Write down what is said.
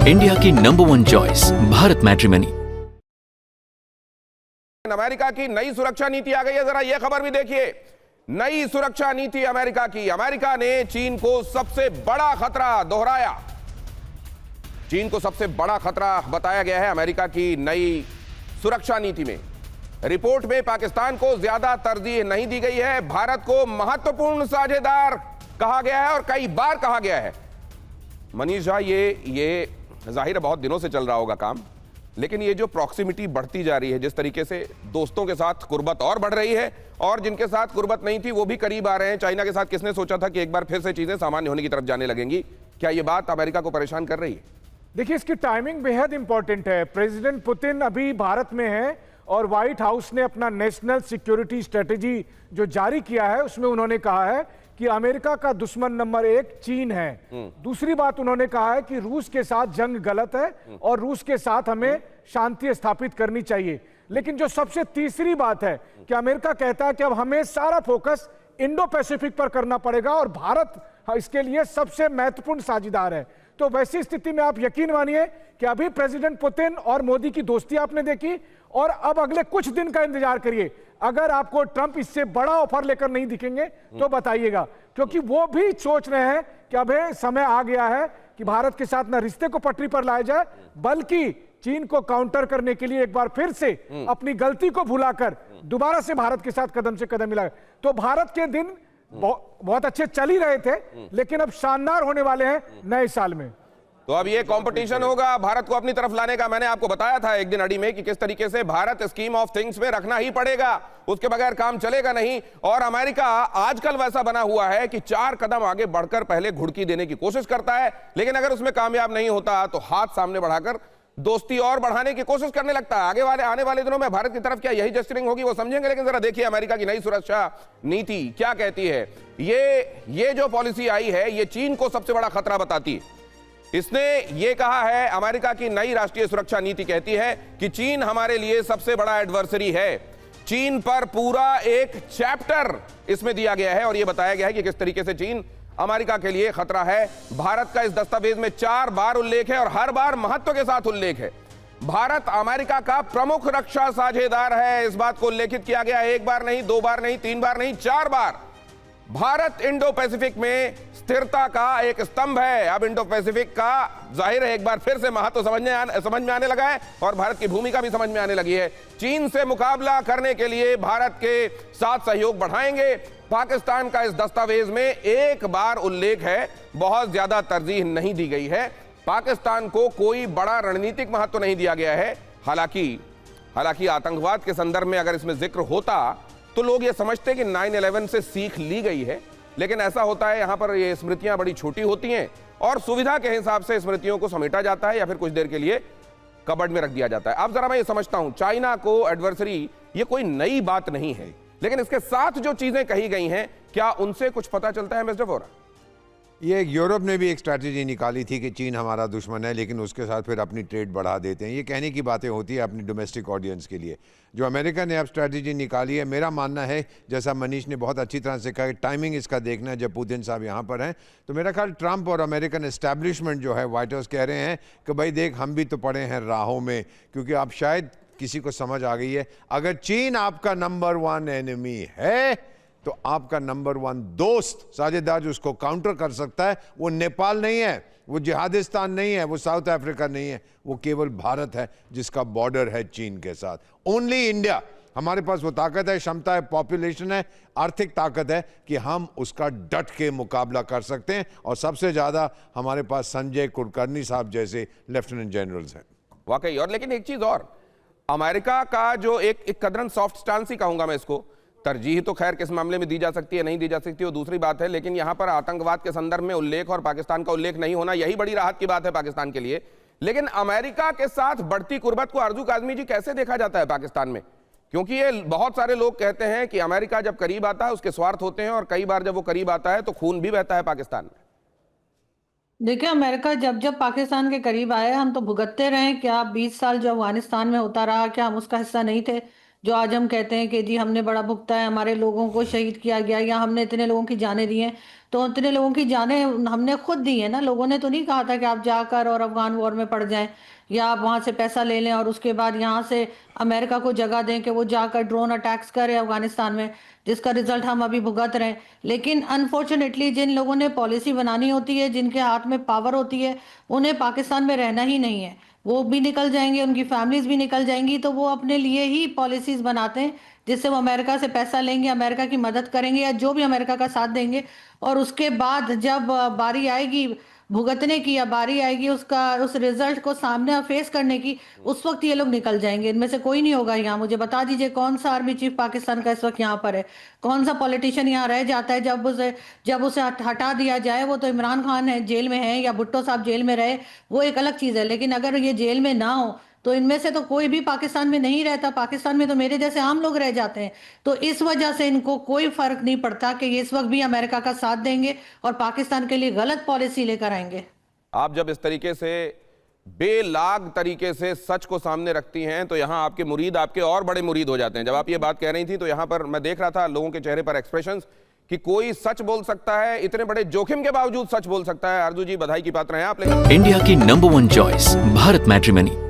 India की number 1 choice Bharat matrimony. America की नई सुरक्षा नीति आ गई है, जरा यह खबर भी देखिए। नई सुरक्षा नीति अमेरिका की। अमेरिका ने चीन को सबसे बड़ा खतरा दोहराया। चीन को सबसे बड़ा खतरा बताया गया है अमेरिका की नई सुरक्षा नीति में। रिपोर्ट में पाकिस्तान को ज्यादा तरजीह नहीं दी गई है, भारत को महत्वपूर्ण साझेदार कहा गया है और कई बार कहा गया है। मनीष झा, ये जाहिर है बहुत दिनों से चल रहा होगा काम, लेकिन ये जो प्रॉक्सिमिटी बढ़ती जा रही है, जिस तरीके से दोस्तों के साथ कुर्बत और बढ़ रही है और जिनके साथ कुर्बत नहीं थी वो भी करीब आ रहे हैं। चाइना के साथ किसने सोचा था कि एक बार फिर से चीजें सामान्य होने की तरफ जाने लगेंगी? क्या ये बात अमेरिका को परेशान कर रही है? देखिए, इसकी टाइमिंग बेहद इंपॉर्टेंट है। प्रेसिडेंट पुतिन अभी भारत में है और व्हाइट हाउस ने अपना नेशनल सिक्योरिटी स्ट्रेटेजी जो जारी किया है उसमें उन्होंने कहा है कि अमेरिका का दुश्मन नंबर 1 चीन है। दूसरी बात उन्होंने कहा है कि रूस के साथ जंग गलत है और रूस के साथ हमें शांति स्थापित करनी चाहिए। लेकिन जो सबसे तीसरी बात है कि अमेरिका कहता है कि अब हमें सारा फोकस इंडो पैसिफिक पर करना पड़ेगा और भारत इसके लिए सबसे महत्वपूर्ण साझेदार है। तो वैसी स्थिति में आप यकीन मानिए कि अभी प्रेसिडेंट पुतिन और मोदी की दोस्ती आपने देखी और अब अगले कुछ दिन का इंतजार करिए। अगर आपको ट्रंप इससे बड़ा ऑफर लेकर नहीं दिखेंगे तो बताइएगा, क्योंकि वो भी सोच रहे हैं कि अब समय आ गया है कि भारत के साथ ना रिश्ते को पटरी पर लाया जाए, बल्कि चीन को काउंटर करने के लिए एक बार फिर से अपनी गलती को भुलाकर दोबारा से भारत के साथ कदम से कदम मिलाए। तो भारत के दिन बहुत अच्छे चल ही रहे थे, लेकिन अब शानदार होने वाले हैं नए साल में। तो अब ये कंपटीशन होगा भारत को अपनी तरफ लाने का। मैंने आपको बताया था एक दिन अड़ी में कि किस तरीके से भारत स्कीम ऑफ थिंग्स में रखना ही पड़ेगा, उसके बगैर काम चलेगा नहीं। और अमेरिका आजकल वैसा बना हुआ है कि 4 कदम आगे बढ़कर पहले घुड़की देने की कोशिश करता है, लेकिन अगर उसमें कामयाब नहीं होता तो हाथ सामने बढ़ाकर दोस्ती और बढ़ाने की कोशिश करने लगता है। आने वाले दिनों में भारत की तरफ क्या यही जेस्चरिंग होगी वो समझेंगे। लेकिन जरा देखिए अमेरिका की नई सुरक्षा नीति क्या कहती है। ये जो पॉलिसी आई है ये चीन को सबसे बड़ा खतरा बताती है। इसने ये कहा है, अमेरिका की नई राष्ट्रीय सुरक्षा नीति कहती है कि चीन हमारे लिए सबसे बड़ा एडवर्सरी है। चीन पर पूरा एक चैप्टर इसमें दिया गया है और यह बताया गया है कि किस तरीके से चीन अमेरिका के लिए खतरा है। भारत का इस दस्तावेज में 4 बार उल्लेख है और हर बार महत्व के साथ उल्लेख है। भारत अमेरिका का प्रमुख रक्षा साझेदार है, इस बात को उल्लेखित किया गया। 1 बार नहीं, 2 बार नहीं, 3 बार नहीं, 4 बार। भारत इंडो पैसिफिक में स्थिरता का एक स्तंभ है। अब इंडो पैसिफिक का जाहिर है एक बार फिर से महत्व समझ में आने लगा है और भारत की भूमिका भी समझ में आने लगी है। चीन से मुकाबला करने के लिए भारत के साथ सहयोग बढ़ाएंगे। पाकिस्तान का इस दस्तावेज में 1 बार उल्लेख है, बहुत ज्यादा तरजीह नहीं दी गई है। पाकिस्तान को कोई बड़ा रणनीतिक महत्व नहीं दिया गया है। हालांकि आतंकवाद के संदर्भ में अगर इसमें जिक्र होता तो लोग ये समझते कि 9/11 से सीख ली गई है, लेकिन ऐसा होता है यहां पर ये स्मृतियां बड़ी छोटी होती हैं और सुविधा के हिसाब से स्मृतियों को समेटा जाता है या फिर कुछ देर के लिए कबर्ड में रख दिया जाता है। अब जरा मैं ये समझता हूं, चाइना को एडवर्सरी ये कोई नई बात नहीं है, लेकिन इसके साथ जो चीजें कही गई हैं क्या उनसे कुछ पता चलता है मिस्टर वोरा? ये यूरोप ने भी एक स्ट्रैटेजी निकाली थी कि चीन हमारा दुश्मन है, लेकिन उसके साथ फिर अपनी ट्रेड बढ़ा देते हैं। ये कहने की बातें होती है अपनी डोमेस्टिक ऑडियंस के लिए। जो अमेरिका ने अब स्ट्रैटेजी निकाली है, मेरा मानना है, जैसा मनीष ने बहुत अच्छी तरह से कहा, टाइमिंग इसका देखना है। जब पुतिन साहब यहाँ पर हैं तो मेरा ख्याल ट्रंप और अमेरिकन एस्टैब्लिशमेंट जो है, व्हाइट हाउस कह रहे हैं कि भाई देख, हम भी तो पड़े हैं राहों में, क्योंकि आप शायद किसी को समझ आ गई है, अगर चीन आपका नंबर 1 एनिमी है तो आपका नंबर 1 दोस्त साझेदार जो उसको काउंटर कर सकता है वो नेपाल नहीं है, वो जिहादिस्तान नहीं है, वो साउथ अफ्रीका नहीं है, वो केवल भारत है जिसका बॉर्डर है चीन के साथ। Only India. हमारे पास वो ताकत है, क्षमता है, पॉपुलेशन है, आर्थिक ताकत है कि हम उसका डट के मुकाबला कर सकते हैं। और सबसे ज्यादा हमारे पास संजय कुलकर्णी साहब जैसे लेफ्टिनेंट जनरल्स हैं। वाकई। और लेकिन एक चीज और, अमेरिका का जो एक कदरन सॉफ्ट स्टांस ही कहूंगा मैं इसको, तरजीह तो खैर किस मामले में दी जा सकती है नहीं दी जा सकती वो दूसरी बात है, लेकिन यहां पर आतंकवाद के संदर्भ में उल्लेख और पाकिस्तान का उल्लेख नहीं होना यही बड़ी राहत की बात है पाकिस्तान के लिए। लेकिन अमेरिका के साथ बढ़ती कुर्बत को अर्जुक आजमी जी कैसे देखा जाता है पाकिस्तान में? क्योंकि ये बहुत सारे लोग कहते हैं कि अमेरिका जब करीब आता है उसके स्वार्थ होते हैं और कई बार जब वो करीब आता है तो खून भी बहता है पाकिस्तान में। देखिए, अमेरिका जब जब पाकिस्तान के करीब आया हम तो भुगतते रहे। क्या 20 साल जो अफगानिस्तान में होता रहा, क्या हम उसका हिस्सा नहीं थे? जो आज हम कहते हैं कि जी हमने बड़ा भुगता है, हमारे लोगों को शहीद किया गया या हमने इतने लोगों की जानें दी हैं, तो इतने लोगों की जानें हमने खुद दी है ना। लोगों ने तो नहीं कहा था कि आप जाकर और अफगान वॉर में पड़ जाएं या आप वहां से पैसा ले लें और उसके बाद यहाँ से अमेरिका को जगह दें कि वो जाकर ड्रोन अटैक्स करे अफगानिस्तान में, जिसका रिजल्ट हम अभी भुगत रहे हैं। लेकिन अनफॉर्चुनेटली जिन लोगों ने पॉलिसी बनानी होती है, जिनके हाथ में पावर होती है, उन्हें पाकिस्तान में रहना ही नहीं है। वो भी निकल जाएंगे, उनकी फैमिलीज भी निकल जाएंगी, तो वो अपने लिए ही पॉलिसीज बनाते हैं जिससे वो अमेरिका से पैसा लेंगे, अमेरिका की मदद करेंगे या जो भी अमेरिका का साथ देंगे, और उसके बाद जब बारी आएगी भुगतने की या बारी आएगी उसका उस रिजल्ट को सामने फेस करने की, उस वक्त ये लोग निकल जाएंगे। इनमें से कोई नहीं होगा यहाँ। मुझे बता दीजिए कौन सा आर्मी चीफ पाकिस्तान का इस वक्त यहाँ पर है, कौन सा पॉलिटिशियन यहाँ रह जाता है जब उसे हटा दिया जाए। वो तो इमरान खान है जेल में है या भुट्टो साहब जेल में रहे, वो एक अलग चीज है, लेकिन अगर ये जेल में ना हो तो इनमें से तो कोई भी पाकिस्तान में नहीं रहता। पाकिस्तान में तो मेरे जैसे आम लोग रह जाते हैं। तो इस वजह से इनको कोई फर्क नहीं पड़ता कि ये इस वक्त भी अमेरिका का साथ देंगे और पाकिस्तान के लिए गलत पॉलिसी लेकर आएंगे। आप जब इस तरीके से बेलाग तरीके से सच को सामने रखती हैं तो यहां आपके मुरीद आपके और बड़े मुरीद हो जाते हैं। जब आप ये बात कह रही थी तो यहां पर मैं देख रहा था लोगों के चेहरे पर एक्सप्रेशंस कि कोई सच बोल सकता है, इतने बड़े जोखिम के बावजूद सच बोल सकता है। आरजू जी बधाई की पात्र हैं आप। इंडिया की नंबर 1 चॉइस भारत मैट्रिमनी।